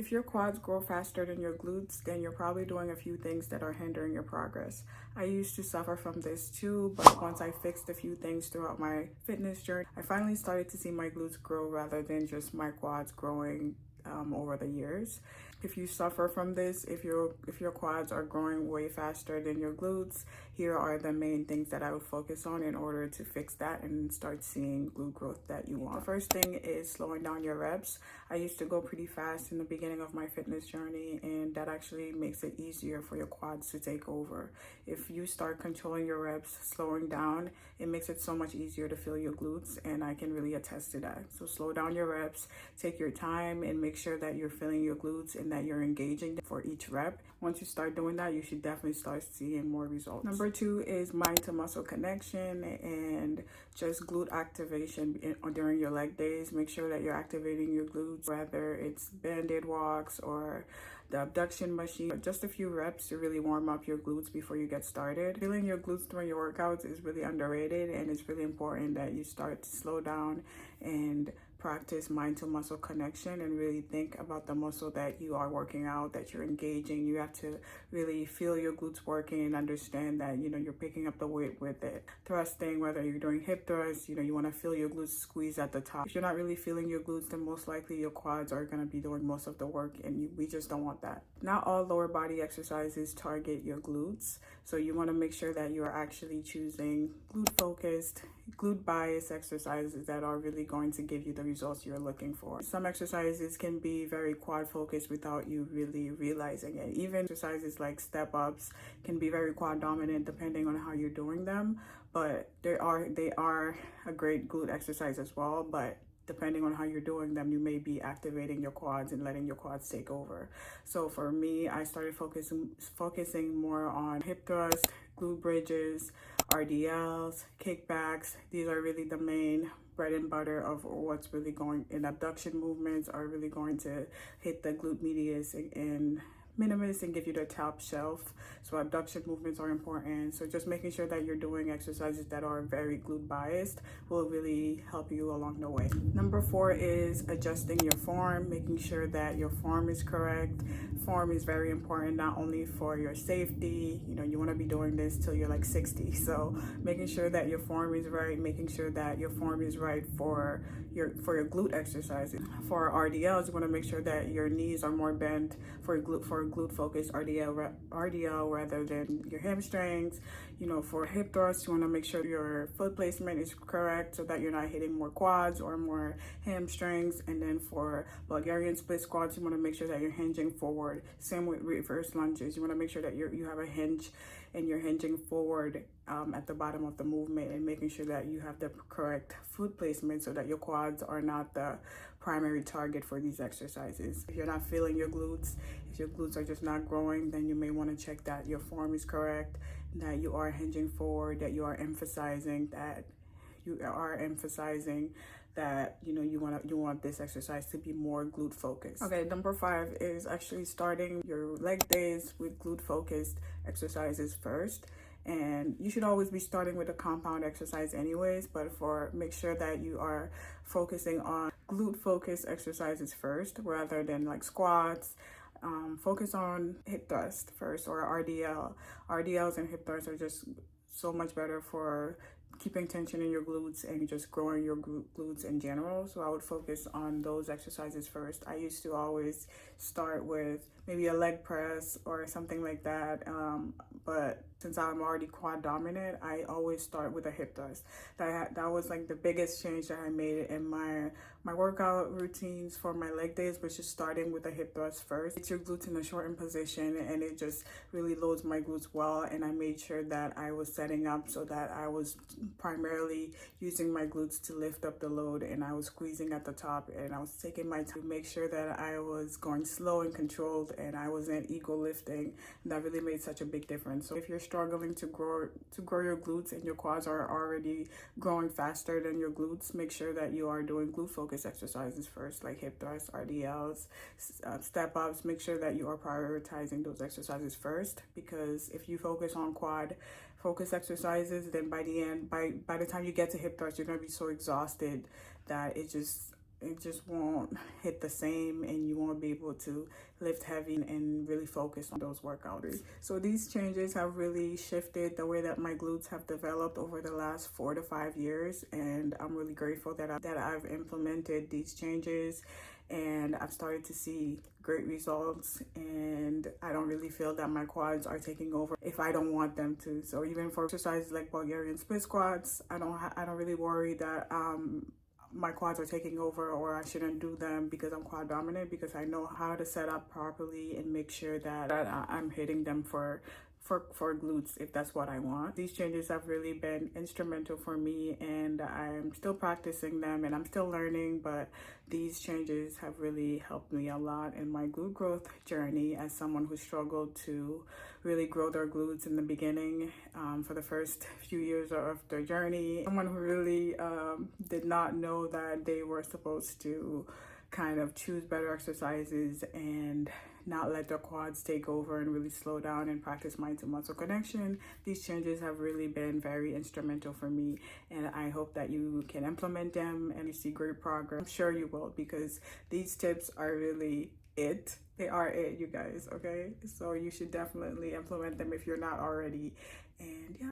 If your quads grow faster than your glutes, then you're probably doing a few things that are hindering your progress. I used to suffer from this too, but once I fixed a few things throughout my fitness journey, I finally started to see my glutes grow rather than just my quads growing over the years. If you suffer from this, if your quads are growing way faster than your glutes, here are the main things that I would focus on in order to fix that and start seeing glute growth that you want. The first thing is slowing down your reps. I used to go pretty fast in the beginning of my fitness journey, and that actually makes it easier for your quads to take over. If you start controlling your reps, slowing down, it makes it so much easier to feel your glutes, and I can really attest to that. So slow down your reps, take your time, and make sure that you're feeling your glutes and that you're engaging for each rep. Once you start doing that, you should definitely start seeing more results. Number 2 is mind to muscle connection and just glute activation during your leg days. Make sure that you're activating your glutes, whether it's band-aid walks or the abduction machine. Just a few reps to really warm up your glutes before you get started. Feeling your glutes during your workouts is really underrated, and it's really important that you start to slow down and practice mind to muscle connection and really think about the muscle that you are working out, that you're engaging. You have to really feel your glutes working and understand that, you're picking up the weight with it. Thrusting, whether you're doing hip thrusts, you want to feel your glutes squeeze at the top. If you're not really feeling your glutes, then most likely your quads are going to be doing most of the work, and we just don't want that. Not all lower body exercises target your glutes, so you want to make sure that you are actually choosing glute focused, glute bias exercises that are really going to give you the results you're looking for. Some exercises can be very quad focused without you really realizing it. Even exercises like step ups can be very quad dominant depending on how you're doing them, but they are a great glute exercise as well. But depending on how you're doing them, you may be activating your quads and letting your quads take over. So for me, I started focusing more on hip thrust, glute bridges, RDLs, kickbacks. These are really the main bread and butter of what's really going in. Abduction movements are really going to hit the glute medius and minimus and give you the top shelf. So abduction movements are important. So just making sure that you're doing exercises that are very glute biased will really help you along the way. Number 4 is adjusting your form, making sure that your form is correct. Form is very important, not only for your safety. You want to be doing this till you're like 60. So making sure that your form is right, making sure that your form is right for your glute exercises. For RDLs, you want to make sure that your knees are more bent for glute focused RDL rather than your hamstrings. For hip thrusts, you want to make sure your foot placement is correct so that you're not hitting more quads or more hamstrings. And then for Bulgarian split squats, you want to make sure that you're hinging forward. Same with reverse lunges. You want to make sure that you have a hinge and you're hinging forward at the bottom of the movement, and making sure that you have the correct foot placement so that your quads are not the primary target for these exercises. If you're not feeling your glutes, if your glutes are just not growing, then you may want to check that your form is correct, that you are hinging forward, that you are emphasizing that you want this exercise to be more glute focused. Okay, number 5 is actually starting your leg days with glute focused exercises first. And you should always be starting with a compound exercise anyways, but make sure that you are focusing on glute focused exercises first rather than like squats. Focus on hip thrust first, or RDL. RDLs and hip thrusts are just so much better for keeping tension in your glutes and just growing your glutes in general. So I would focus on those exercises first. I used to always start with maybe a leg press or something like that. But since I'm already quad dominant, I always start with a hip thrust. That was like the biggest change that I made in my workout routines for my leg days, was just starting with a hip thrust first. It's your glutes in a shortened position, and it just really loads my glutes well. And I made sure that I was setting up so that I was primarily using my glutes to lift up the load, and I was squeezing at the top, and I was taking my time to make sure that I was going slow and controlled, and I wasn't ego lifting. And that really made such a big difference. So if you're struggling to grow your glutes and your quads are already growing faster than your glutes, make sure that you are doing glute focused exercises first, like hip thrusts, RDLs, step ups. Make sure that you are prioritizing those exercises first, because if you focus on quad focus exercises, then by the time you get to hip thrust, you're going to be so exhausted that it just it just won't hit the same, and you won't be able to lift heavy and really focus on those workouts. So these changes have really shifted the way that my glutes have developed over the last 4 to 5 years, and I'm really grateful that I've implemented these changes, and I've started to see great results, and I don't really feel that my quads are taking over if I don't want them to. So even for exercises like Bulgarian split squats, I don't really worry that my quads are taking over or I shouldn't do them because I'm quad dominant, because I know how to set up properly and make sure that I'm hitting them for glutes if that's what I want. These changes have really been instrumental for me, and I'm still practicing them and I'm still learning, but these changes have really helped me a lot in my glute growth journey as someone who struggled to really grow their glutes in the beginning, for the first few years of their journey. Someone who really did not know that they were supposed to kind of choose better exercises and not let their quads take over and really slow down and practice mind to muscle connection. These changes have really been very instrumental for me, and I hope that you can implement them and you see great progress. I'm sure you will, because these tips are really it. They are it, you guys, okay? So you should definitely implement them if you're not already. And yeah.